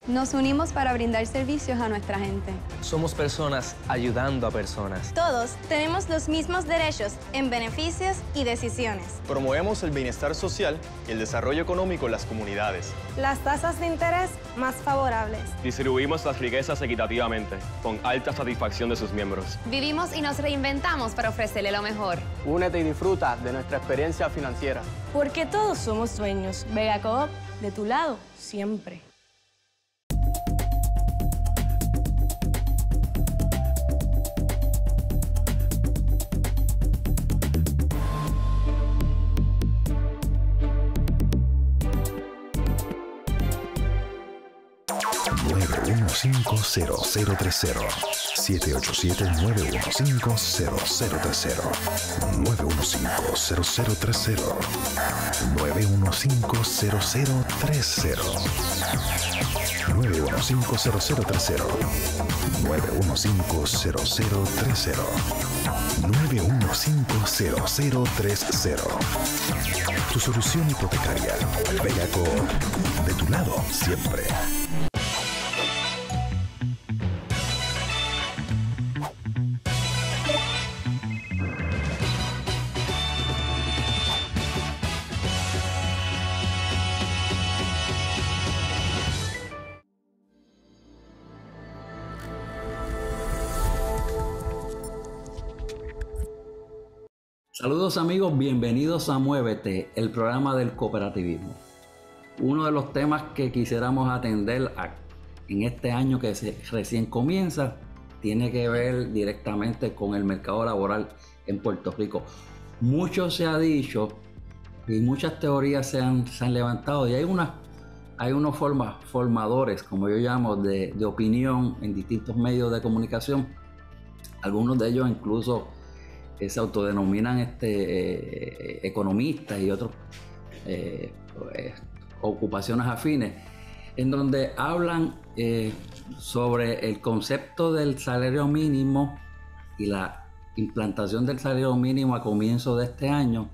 Nos unimos para brindar servicios a nuestra gente. Somos personas ayudando a personas. Todos tenemos los mismos derechos en beneficios y decisiones. Promovemos el bienestar social y el desarrollo económico en las comunidades. Las tasas de interés más favorables. Distribuimos las riquezas equitativamente, con alta satisfacción de sus miembros. Vivimos y nos reinventamos para ofrecerle lo mejor. Únete y disfruta de nuestra experiencia financiera. Porque todos somos dueños. Vega Coop, de tu lado, siempre. (915-0030) 787-915-0030 (915-0030) 915-0030 915-0030 915-0030 915-0030. Tu solución hipotecaria. Vega Coop, de tu lado siempre. Saludos amigos, bienvenidos a Muévete, el programa del cooperativismo. Uno de los temas que quisiéramos atender en este año que recién comienza tiene que ver directamente con el mercado laboral en Puerto Rico. Mucho se ha dicho y muchas teorías se han levantado y hay unos formadores, como yo llamo, de opinión en distintos medios de comunicación. Algunos de ellos incluso se autodenominan economistas y otros ocupaciones afines, en donde hablan sobre el concepto del salario mínimo y la implantación del salario mínimo a comienzo de este año,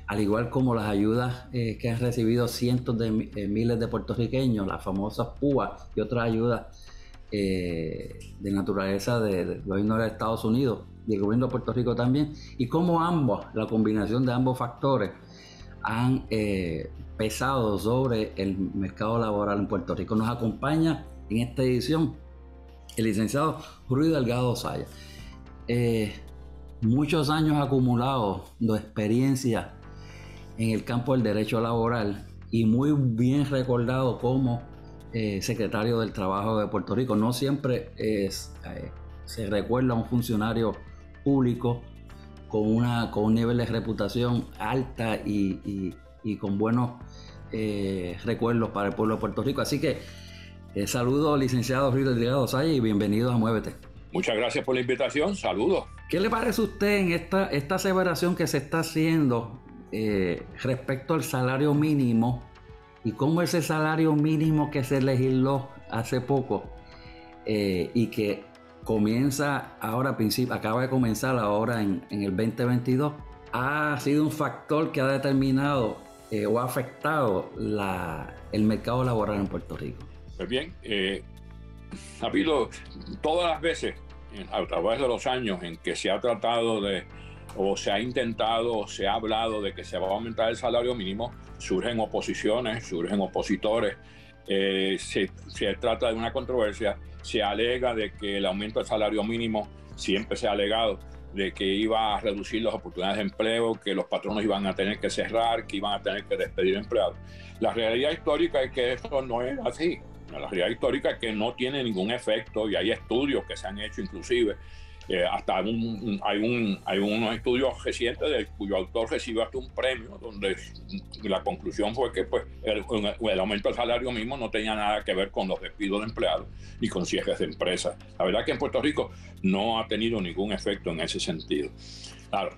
al igual como las ayudas que han recibido cientos de miles de puertorriqueños, las famosas PUA y otras ayudas de naturaleza del gobierno de Estados Unidos y el gobierno de Puerto Rico también, y cómo la combinación de ambos factores han pesado sobre el mercado laboral en Puerto Rico. Nos acompaña en esta edición el licenciado Ruy Delgado Saya. Muchos años acumulados de experiencia en el campo del derecho laboral y muy bien recordado como secretario del Trabajo de Puerto Rico. No siempre se recuerda a un funcionario público con un nivel de reputación alta y con buenos recuerdos para el pueblo de Puerto Rico. Así que saludos, licenciado Ruy Delgado Saya, y bienvenidos a Muévete. Muchas gracias por la invitación, saludos. ¿Qué le parece a usted en esta aseveración que se está haciendo respecto al salario mínimo y cómo ese salario mínimo que se legisló hace poco y que acaba de comenzar ahora en el 2022, ha sido un factor que ha determinado o ha afectado el mercado laboral en Puerto Rico? Pues bien, ha habido todas las veces a través de los años en que se ha tratado o se ha intentado o se ha hablado de que se va a aumentar el salario mínimo, surgen oposiciones, surgen opositores, se trata de una controversia, se alega de que el aumento del salario mínimo, siempre se ha alegado de que iba a reducir las oportunidades de empleo, que los patronos iban a tener que cerrar, que iban a tener que despedir empleados. La realidad histórica es que eso no es así. La realidad histórica es que no tiene ningún efecto, y hay estudios que se han hecho inclusive. Hay unos estudios recientes cuyo autor recibió hasta un premio, donde la conclusión fue que pues, el aumento del salario mismo no tenía nada que ver con los despidos de empleados ni con cierres de empresas. La verdad es que en Puerto Rico no ha tenido ningún efecto en ese sentido. Claro,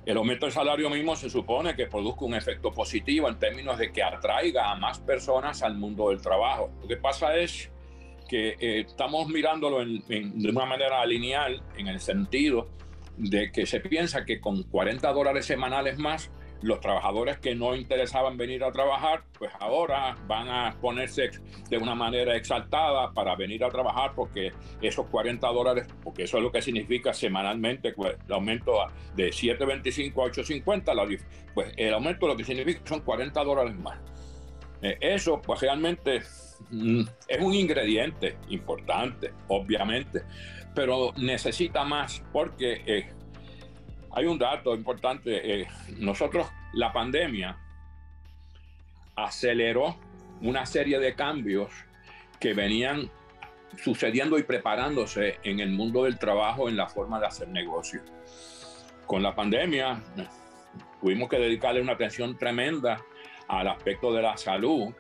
el aumento del salario mismo se supone que produzca un efecto positivo en términos de que atraiga a más personas al mundo del trabajo. Lo que pasa es que estamos mirándolo de una manera lineal, en el sentido de que se piensa que con $40 semanales más los trabajadores que no interesaban venir a trabajar, pues ahora van a ponerse de una manera exaltada para venir a trabajar porque esos $40, porque eso es lo que significa semanalmente el aumento de $7.25 a $8.50, pues el aumento lo que significa son $40 más. Eso pues realmente es un ingrediente importante, obviamente, pero necesita más porque hay un dato importante. La pandemia aceleró una serie de cambios que venían sucediendo y preparándose en el mundo del trabajo, en la forma de hacer negocio. Con la pandemia tuvimos que dedicarle una atención tremenda al aspecto de la salud,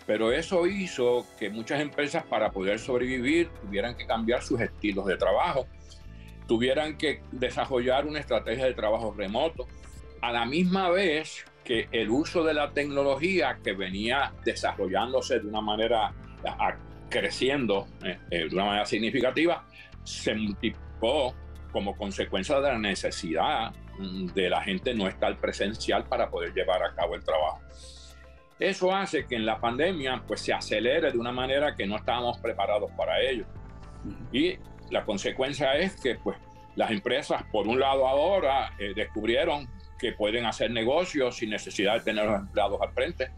pero eso hizo que muchas empresas, para poder sobrevivir, tuvieran que cambiar sus estilos de trabajo, tuvieran que desarrollar una estrategia de trabajo remoto, a la misma vez que el uso de la tecnología, que venía desarrollándose de una manera, creciendo de una manera significativa, se multiplicó como consecuencia de la necesidad de la gente no estar presencial para poder llevar a cabo el trabajo. Eso hace que en la pandemia pues, se acelere de una manera que no estábamos preparados para ello. Y la consecuencia es que pues, las empresas, por un lado ahora, descubrieron que pueden hacer negocios sin necesidad de tener los empleados al frente,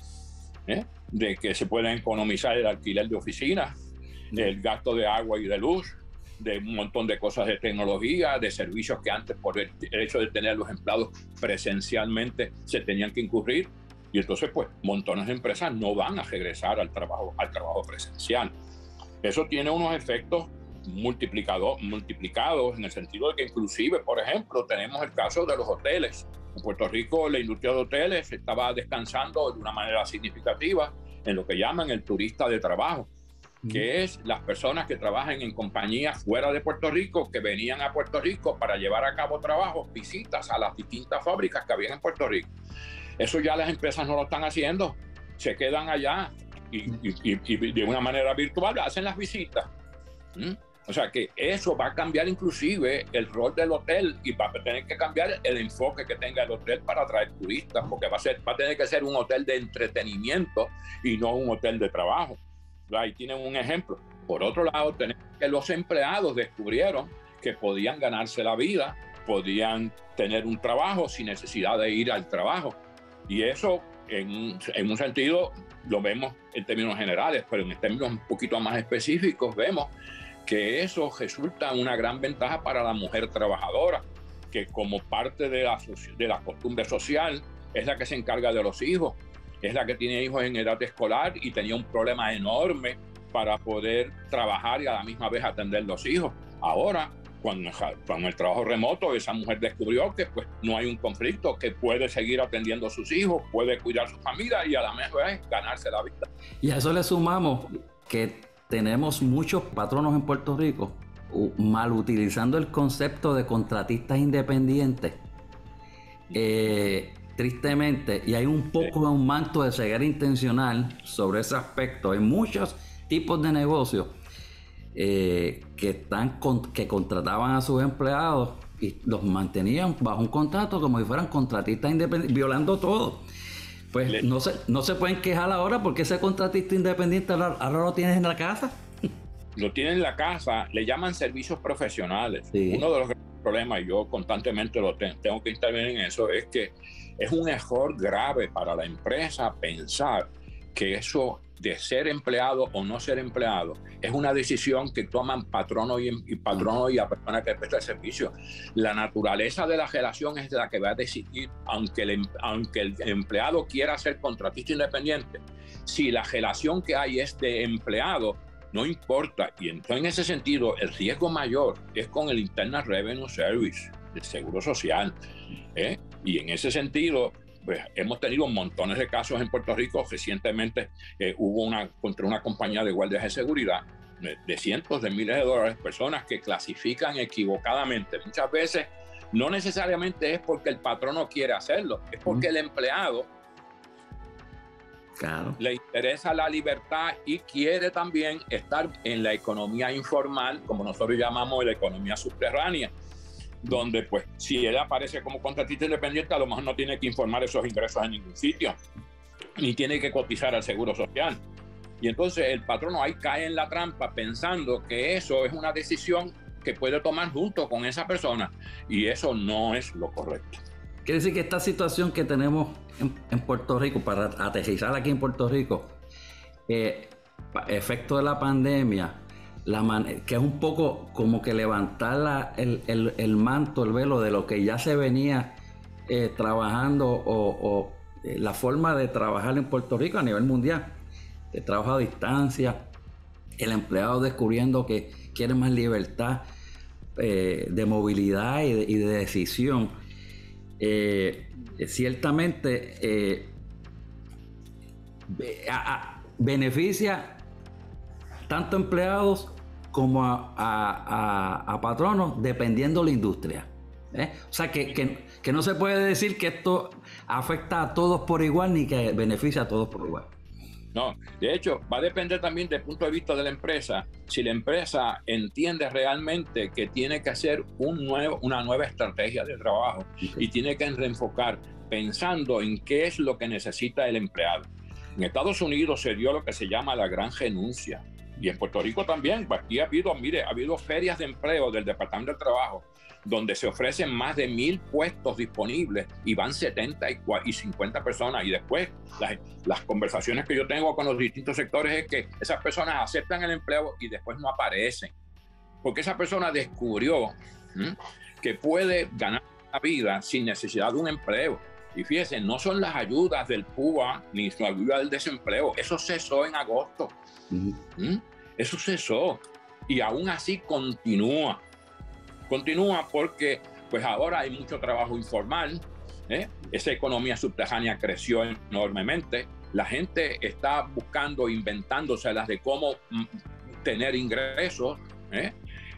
de que se pueden economizar el alquiler de oficinas, el gasto de agua y de luz, de un montón de cosas de tecnología, de servicios que antes, por el hecho de tener los empleados presencialmente, se tenían que incurrir. Y entonces, pues, montones de empresas no van a regresar al trabajo presencial. Eso tiene unos efectos multiplicados en el sentido de que inclusive, por ejemplo, tenemos el caso de los hoteles. En Puerto Rico, la industria de hoteles estaba descansando de una manera significativa en lo que llaman el turista de trabajo, que es las personas que trabajan en compañías fuera de Puerto Rico, que venían a Puerto Rico para llevar a cabo trabajos, visitas a las distintas fábricas que había en Puerto Rico. Eso ya las empresas no lo están haciendo, se quedan allá y de una manera virtual hacen las visitas. O sea que eso va a cambiar inclusive el rol del hotel y va a tener que cambiar el enfoque que tenga el hotel para atraer turistas, porque va a tener que ser un hotel de entretenimiento y no un hotel de trabajo. Ahí tienen un ejemplo. Por otro lado, tenemos que los empleados descubrieron que podían ganarse la vida, podían tener un trabajo sin necesidad de ir al trabajo. Y eso, en un sentido, lo vemos en términos generales, pero en términos un poquito más específicos, vemos que eso resulta una gran ventaja para la mujer trabajadora, que como parte de la costumbre social es la que se encarga de los hijos, es la que tiene hijos en edad escolar y tenía un problema enorme para poder trabajar y a la misma vez atender los hijos. Ahora, con el trabajo remoto, esa mujer descubrió que pues, no hay un conflicto, que puede seguir atendiendo a sus hijos, puede cuidar su familia y a la misma vez ganarse la vida. Y a eso le sumamos que tenemos muchos patronos en Puerto Rico mal utilizando el concepto de contratistas independientes. Tristemente, y hay un poco de un manto de ceguera intencional sobre ese aspecto. Hay muchos tipos de negocios que contrataban a sus empleados y los mantenían bajo un contrato como si fueran contratistas independientes, violando todo. Pues no se pueden quejar ahora porque ese contratista independiente ahora lo tienes en la casa. Lo tienen en la casa, le llaman servicios profesionales. Sí. Uno de los problemas, y yo constantemente tengo que intervenir en eso, es que es un error grave para la empresa pensar que eso de ser empleado o no ser empleado es una decisión que toman patrono y la persona que presta el servicio. La naturaleza de la relación es la que va a decidir, aunque el empleado quiera ser contratista independiente, si la relación que hay es de empleado, no importa. Y entonces, en ese sentido, el riesgo mayor es con el Internal Revenue Service, del Seguro Social. Y en ese sentido, pues, hemos tenido montones de casos en Puerto Rico. Recientemente hubo contra una compañía de guardias de seguridad de cientos de miles de dólares, personas que clasifican equivocadamente. Muchas veces no necesariamente es porque el patrón no quiere hacerlo, es porque el empleado le interesa la libertad y quiere también estar en la economía informal, como nosotros llamamos la economía subterránea. donde pues si él aparece como contratista independiente, a lo mejor no tiene que informar esos ingresos en ningún sitio, ni tiene que cotizar al Seguro Social. Y entonces el patrono ahí cae en la trampa pensando que eso es una decisión que puede tomar junto con esa persona, y eso no es lo correcto. Quiere decir que esta situación que tenemos en Puerto Rico, para aterrizar aquí en Puerto Rico, efecto de la pandemia, que es un poco como que levantar el manto, el velo de lo que ya se venía trabajando, o la forma de trabajar en Puerto Rico a nivel mundial, de trabajo a distancia, el empleado descubriendo que quiere más libertad de movilidad y de decisión. Ciertamente beneficia tanto a empleados como a patronos, dependiendo de la industria. O sea, que no se puede decir que esto afecta a todos por igual, ni que beneficia a todos por igual. No, de hecho, va a depender también del punto de vista de la empresa. Si la empresa entiende realmente que tiene que hacer una nueva estrategia de trabajo, y tiene que reenfocar pensando en qué es lo que necesita el empleado. En Estados Unidos se dio lo que se llama la gran renuncia. Y en Puerto Rico también. Aquí ha habido ferias de empleo del Departamento del Trabajo, donde se ofrecen más de 1,000 puestos disponibles y van 70 y 50 personas. Y después las conversaciones que yo tengo con los distintos sectores es que esas personas aceptan el empleo y después no aparecen. Porque esa persona descubrió que puede ganar la vida sin necesidad de un empleo. Y fíjense, no son las ayudas del PUA ni la ayuda del desempleo. Eso cesó en agosto. Eso cesó. Y aún así continúa. Continúa porque pues ahora hay mucho trabajo informal. Esa economía subterránea creció enormemente. La gente está buscando, inventándoselas de cómo tener ingresos.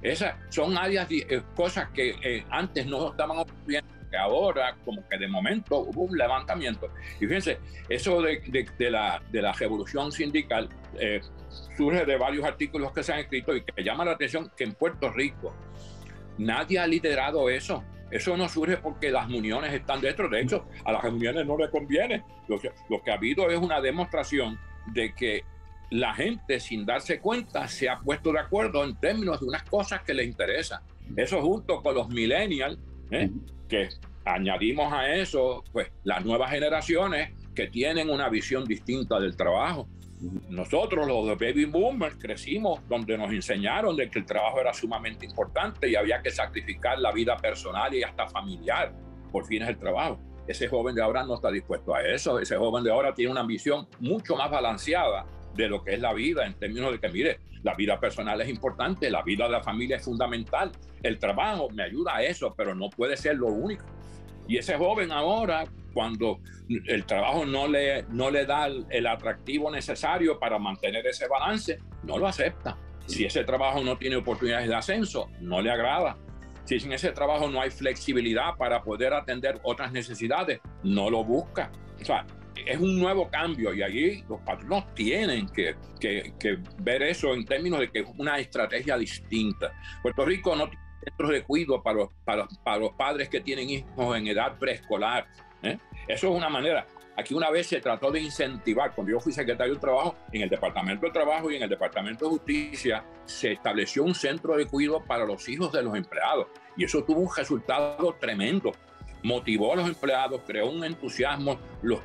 Esas son áreas, cosas que antes no estaban ocurriendo, que ahora como que de momento hubo un levantamiento. Y fíjense, eso de la revolución sindical surge de varios artículos que se han escrito y que llama la atención que en Puerto Rico nadie ha liderado eso. Eso no surge porque las uniones están dentro. De hecho, a las uniones no les conviene. Lo que ha habido es una demostración de que la gente, sin darse cuenta, se ha puesto de acuerdo en términos de unas cosas que les interesan. Eso junto con los millennials, que añadimos a eso pues las nuevas generaciones que tienen una visión distinta del trabajo. Nosotros, los de baby boomers, crecimos donde nos enseñaron de que el trabajo era sumamente importante y había que sacrificar la vida personal y hasta familiar por fines del trabajo. Ese joven de ahora no está dispuesto a eso. Ese joven de ahora tiene una visión mucho más balanceada de lo que es la vida, en términos de que, mire, la vida personal es importante, la vida de la familia es fundamental, el trabajo me ayuda a eso, pero no puede ser lo único. Y ese joven ahora, cuando el trabajo no le da el atractivo necesario para mantener ese balance, no lo acepta. Si ese trabajo no tiene oportunidades de ascenso, no le agrada. Si en ese trabajo no hay flexibilidad para poder atender otras necesidades, no lo busca. O sea, es un nuevo cambio y allí los patronos tienen que ver eso en términos de que es una estrategia distinta. Puerto Rico no tiene centros de cuidado para los padres que tienen hijos en edad preescolar. Eso es una manera. Aquí una vez se trató de incentivar, cuando yo fui secretario del Trabajo, en el Departamento de Trabajo y en el Departamento de Justicia, se estableció un centro de cuidado para los hijos de los empleados. Y eso tuvo un resultado tremendo. Motivó a los empleados, creó un entusiasmo. Los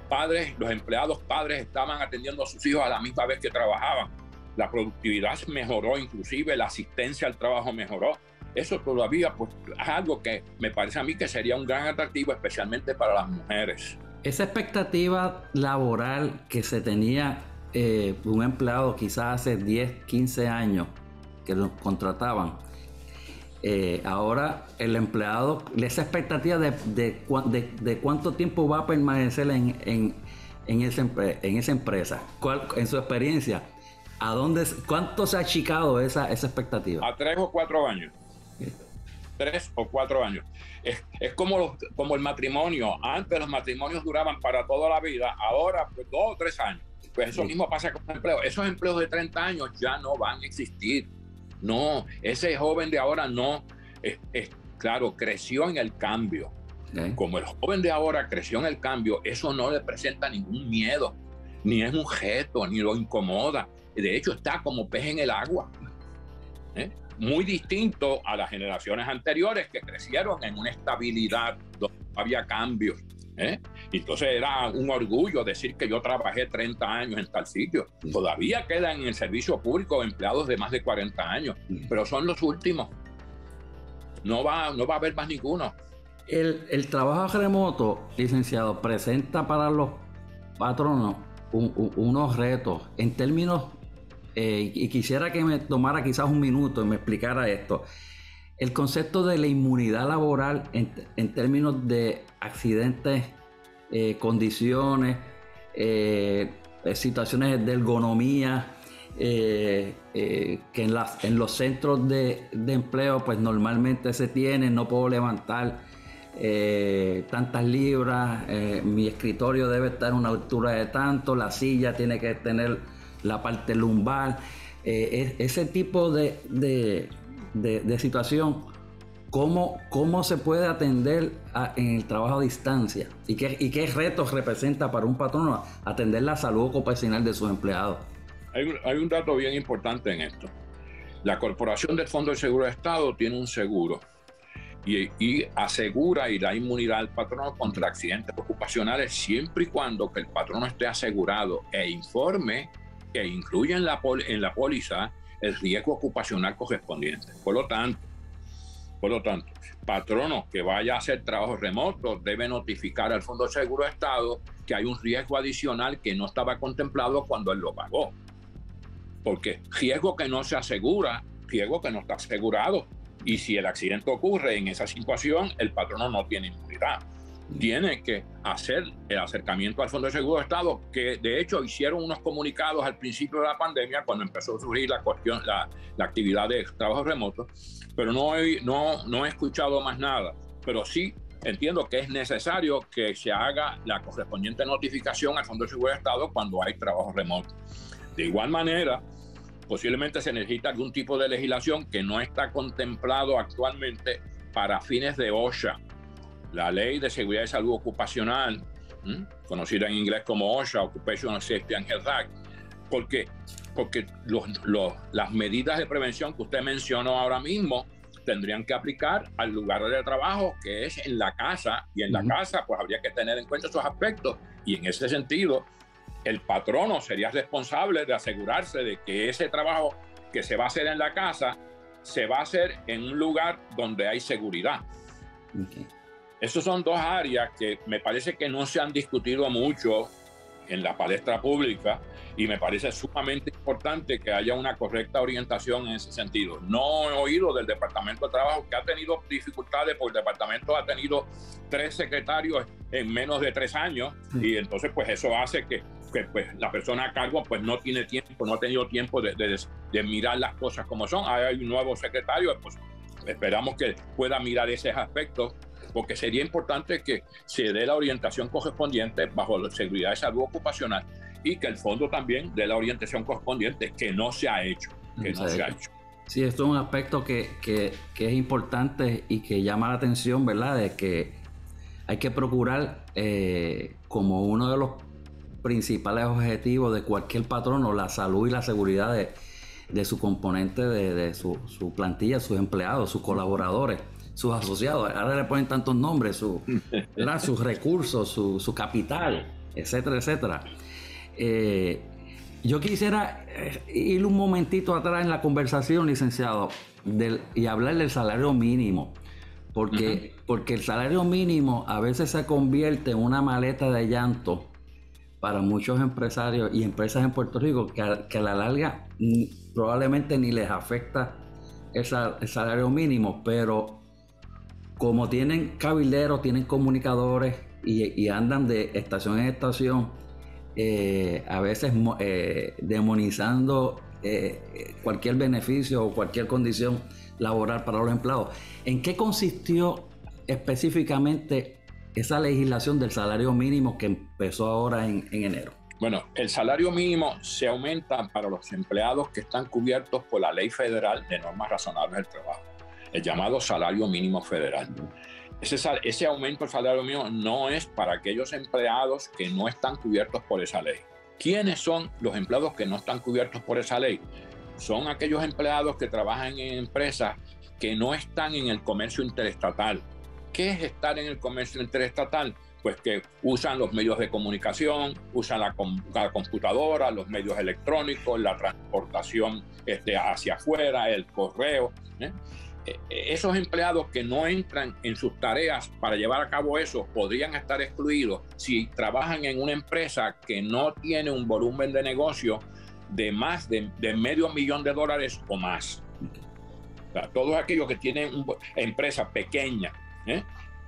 empleados padres estaban atendiendo a sus hijos a la misma vez que trabajaban. La productividad mejoró, inclusive la asistencia al trabajo mejoró. Eso todavía pues, es algo que me parece a mí que sería un gran atractivo, especialmente para las mujeres. Esa expectativa laboral que se tenía un empleado quizás hace 10, 15 años que los contrataban, ahora el empleado, esa expectativa de cuánto tiempo va a permanecer en esa empresa, en su experiencia, ¿cuánto se ha achicado esa expectativa? A 3 o 4 años. 3 o 4 años. Es como el matrimonio. Antes los matrimonios duraban para toda la vida, ahora pues 2 o 3 años. Pues eso mismo pasa con los empleos. Esos empleos de 30 años ya no van a existir. No, ese joven de ahora no claro, creció en el cambio. Como el joven de ahora creció en el cambio, eso no le presenta ningún miedo, ni es un reto, ni lo incomoda. De hecho, está como pez en el agua. Muy distinto a las generaciones anteriores que crecieron en una estabilidad donde no había cambios. Entonces era un orgullo decir que yo trabajé 30 años en tal sitio. Todavía quedan en el servicio público empleados de más de 40 años, pero son los últimos. No va a haber más ninguno. El trabajo remoto, licenciado, presenta para los patronos unos retos en términos, y quisiera que me tomara quizás un minuto y me explicara esto. El concepto de la inmunidad laboral en términos de accidentes, condiciones, situaciones de ergonomía, que en los centros de empleo pues normalmente se tienen, no puedo levantar tantas libras, mi escritorio debe estar a una altura de tanto, la silla tiene que tener la parte lumbar, ese tipo de situación, ¿cómo se puede atender en el trabajo a distancia? ¿Y qué retos representa para un patrono atender la salud ocupacional de sus empleados? Hay un dato bien importante en esto. La Corporación del Fondo de Seguro de Estado tiene un seguro y asegura y da inmunidad al patrono contra accidentes ocupacionales siempre y cuando que el patrono esté asegurado e informe que incluye en la póliza el riesgo ocupacional correspondiente. Por lo tanto, patrono que vaya a hacer trabajo remoto debe notificar al Fondo de Seguro de Estado que hay un riesgo adicional que no estaba contemplado cuando él lo pagó. Porque riesgo que no se asegura, riesgo que no está asegurado. Y si el accidente ocurre en esa situación, el patrono no tiene inmunidad. Tiene que hacer el acercamiento al Fondo de Seguro de Estado, que de hecho hicieron unos comunicados al principio de la pandemia, cuando empezó a surgir la actividad de trabajo remoto, pero no he escuchado más nada. Pero sí entiendo que es necesario que se haga la correspondiente notificación al Fondo de Seguro de Estado cuando hay trabajo remoto. De igual manera, posiblemente se necesita algún tipo de legislación que no está contemplado actualmente para fines de OSHA, la Ley de Seguridad y Salud Ocupacional, conocida en inglés como OSHA, Occupational Safety and Health Act, porque las medidas de prevención que usted mencionó ahora mismo tendrían que aplicar al lugar de trabajo, que es en la casa, y en la casa pues habría que tener en cuenta esos aspectos, y en ese sentido el patrono sería responsable de asegurarse de que ese trabajo que se va a hacer en la casa se va a hacer en un lugar donde hay seguridad. Esas son dos áreas que me parece que no se han discutido mucho en la palestra pública y me parece sumamente importante que haya una correcta orientación en ese sentido. No he oído del Departamento de Trabajo, que ha tenido dificultades porque el departamento ha tenido 3 secretarios en menos de 3 años y entonces pues eso hace que pues, la persona a cargo pues no tiene tiempo, no ha tenido tiempo de mirar las cosas como son. Hay un nuevo secretario, pues esperamos que pueda mirar esos aspectos, porque sería importante que se dé la orientación correspondiente bajo la seguridad de salud ocupacional y que el fondo también dé la orientación correspondiente, que no se ha hecho. Sí, esto es un aspecto que es importante y que llama la atención, ¿verdad? De que hay que procurar como uno de los principales objetivos de cualquier patrono la salud y la seguridad de su componente, de su plantilla, sus empleados, sus colaboradores, sus asociados. Ahora le ponen tantos nombres, sus recursos, su capital, etcétera, etcétera. Yo quisiera ir un momentito atrás en la conversación, licenciado, y hablar del salario mínimo, porque el salario mínimo a veces se convierte en una maleta de llanto para muchos empresarios y empresas en Puerto Rico que a la larga probablemente ni les afecta el salario mínimo, pero como tienen cabilderos, tienen comunicadores y andan de estación en estación, a veces demonizando cualquier beneficio o cualquier condición laboral para los empleados. ¿En qué consistió específicamente esa legislación del salario mínimo que empezó ahora en enero? Bueno, el salario mínimo se aumenta para los empleados que están cubiertos por la Ley Federal de Normas Razonables del Trabajo. el llamado salario mínimo federal. Ese aumento del salario mínimo no es para aquellos empleados que no están cubiertos por esa ley. ¿Quiénes son los empleados que no están cubiertos por esa ley? Son aquellos empleados que trabajan en empresas que no están en el comercio interestatal. ¿Qué es estar en el comercio interestatal? Pues que usan los medios de comunicación, usan la computadora, los medios electrónicos, la transportación hacia afuera, el correo. Esos empleados que no entran en sus tareas para llevar a cabo eso podrían estar excluidos si trabajan en una empresa que no tiene un volumen de negocio de más de $500,000 o más. O sea, todos aquellos que tienen empresas pequeñas,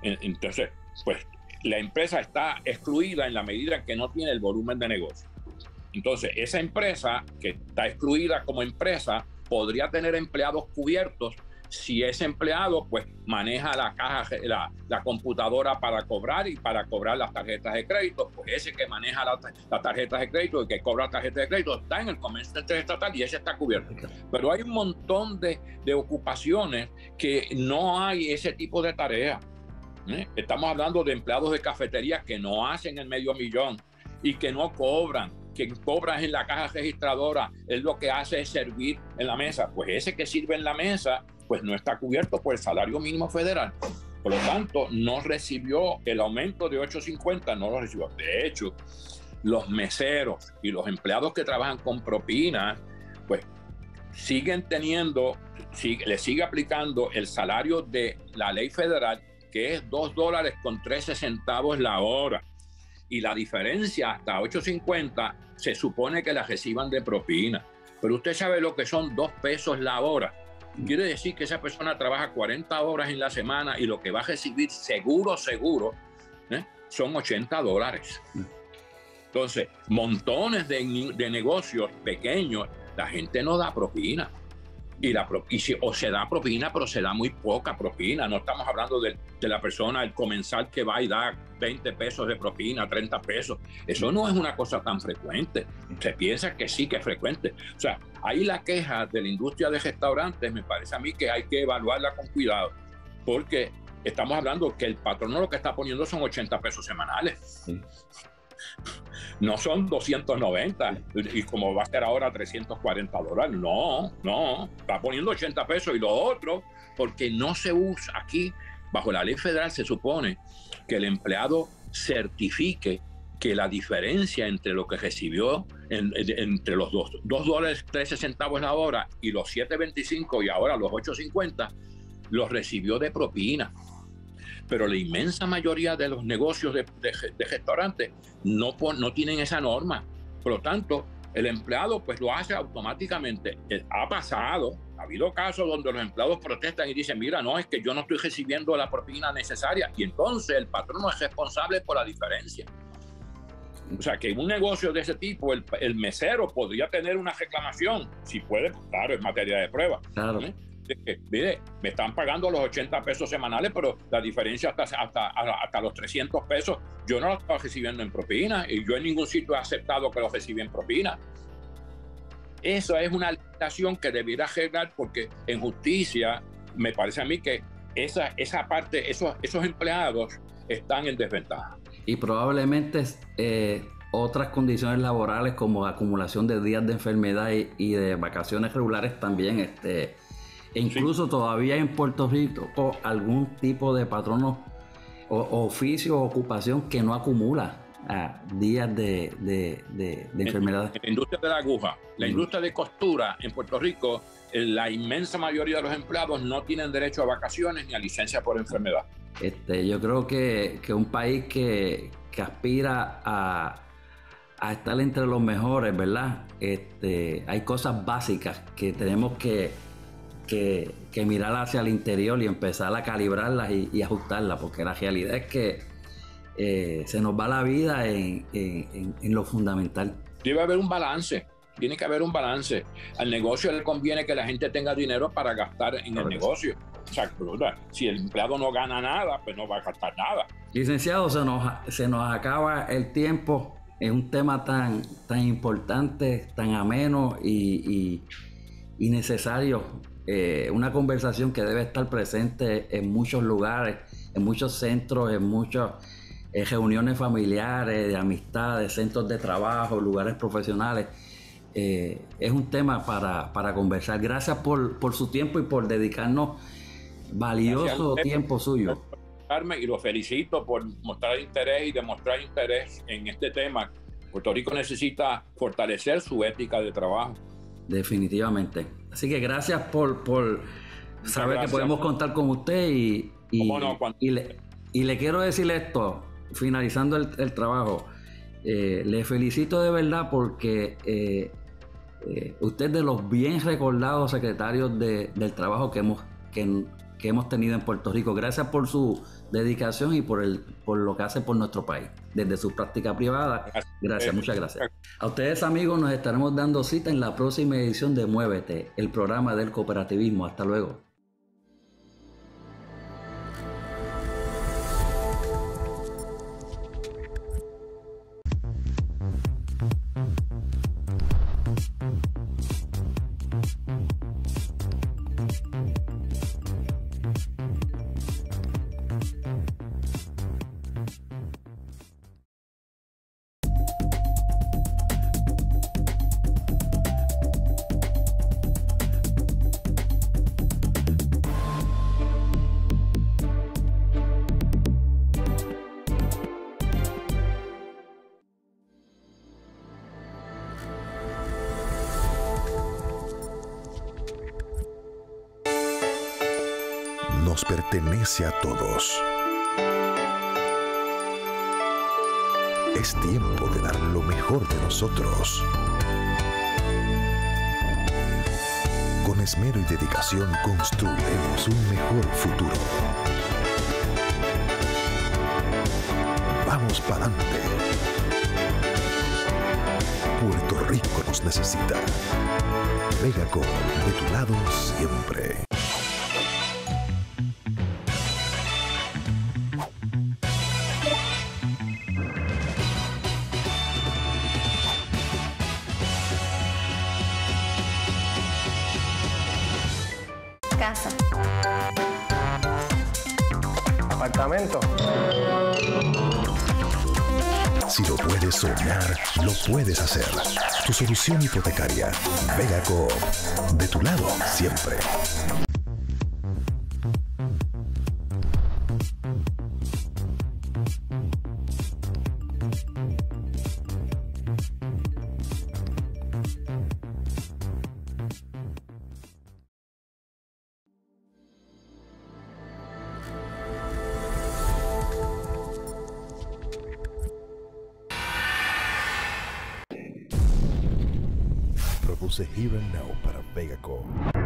entonces, pues la empresa está excluida en la medida en que no tiene el volumen de negocio. Entonces, esa empresa que está excluida como empresa podría tener empleados cubiertos si ese empleado pues maneja la computadora para cobrar y para cobrar las tarjetas de crédito, pues ese que maneja las tarjetas de crédito y que cobra tarjetas de crédito está en el comercio interestatal y ese está cubierto. Pero hay un montón de ocupaciones que no hay ese tipo de tareas. Estamos hablando de empleados de cafeterías que no hacen el $500,000 y que no cobran. Quien cobra en la caja registradora, él lo que hace es servir en la mesa. Pues ese que sirve en la mesa, pues no está cubierto por el salario mínimo federal. Por lo tanto, no recibió el aumento de $8.50, no lo recibió. De hecho, los meseros y los empleados que trabajan con propinas, pues siguen teniendo, le sigue aplicando el salario de la ley federal, que es $2.13 la hora. Y la diferencia hasta $8.50 se supone que la reciban de propina. Pero usted sabe lo que son $2 la hora. Quiere decir que esa persona trabaja 40 horas en la semana y lo que va a recibir seguro, son $80. Entonces, montones de negocios pequeños, la gente no da propina. O se da propina, pero se da muy poca propina. No estamos hablando de la persona, el comensal que va y da 20 pesos de propina, 30 pesos. Eso no es una cosa tan frecuente. Se piensa que sí que es frecuente. O sea, ahí la queja de la industria de restaurantes me parece a mí que hay que evaluarla con cuidado, porque estamos hablando que el patrono lo que está poniendo son 80 pesos semanales. Sí. No son 290 y como va a ser ahora $340. No, está poniendo 80 pesos. Y lo otro, porque no se usa aquí, bajo la ley federal se supone que el empleado certifique que la diferencia entre lo que recibió entre los $2.13 la hora y los $7.25 y ahora los $8.50 los recibió de propina. Pero la inmensa mayoría de los negocios de restaurantes no tienen esa norma. Por lo tanto, el empleado pues lo hace automáticamente. Ha habido casos donde los empleados protestan y dicen, mira, no, es que yo no estoy recibiendo la propina necesaria. Y entonces el patrón no es responsable por la diferencia. O sea, que en un negocio de ese tipo, el mesero podría tener una reclamación. Si puede, claro, es materia de prueba. Claro. Mire, me están pagando los 80 pesos semanales, pero la diferencia hasta los 300 pesos, yo no lo estaba recibiendo en propina y yo en ningún sitio he aceptado que lo reciba en propina. Eso es una limitación que debiera arreglar, porque en justicia me parece a mí que esa parte, esos empleados están en desventaja. Y probablemente otras condiciones laborales como acumulación de días de enfermedad y de vacaciones regulares también, incluso sí. Todavía en Puerto Rico algún tipo de patrono o oficio o ocupación que no acumula días de enfermedad. En la industria de la aguja, la industria de costura en Puerto Rico, la inmensa mayoría de los empleados no tienen derecho a vacaciones ni a licencia por enfermedad. Yo creo que un país que aspira a estar entre los mejores, ¿verdad? Hay cosas básicas que tenemos que mirar hacia el interior y empezar a calibrarlas y ajustarlas, porque la realidad es que se nos va la vida en lo fundamental. Debe haber un balance, tiene que haber un balance. Al negocio le conviene que la gente tenga dinero para gastar en el negocio. O sea, si el empleado no gana nada, pues no va a gastar nada. Licenciado, se nos acaba el tiempo. Es un tema tan importante, tan ameno y y necesario, una conversación que debe estar presente en muchos lugares, en muchos centros, en muchas reuniones familiares, de amistades, centros de trabajo, lugares profesionales. Es un tema para conversar. Gracias por su tiempo y por dedicarnos valioso tiempo suyo. Y lo felicito por mostrar interés y demostrar interés en este tema. Puerto Rico necesita fortalecer su ética de trabajo. Definitivamente. Así que gracias por saber que podemos contar con usted y le quiero decir esto, finalizando el trabajo. Le felicito de verdad porque usted es de los bien recordados secretarios del trabajo que hemos tenido en Puerto Rico. Gracias por su dedicación y por lo que hace por nuestro país, desde su práctica privada. Gracias, muchas gracias. A ustedes, amigos, nos estaremos dando cita en la próxima edición de Muévete, el programa del cooperativismo. Hasta luego. Nos pertenece a todos. Es tiempo de dar lo mejor de nosotros. Con esmero y dedicación construiremos un mejor futuro. Vamos para adelante. Puerto Rico nos necesita. Vegacop, de tu lado siempre. Casa. Apartamento. Si lo puedes soñar, lo puedes hacer. Tu solución hipotecaria. Vegacop, de tu lado siempre. Produce Here and Now para Vegacop.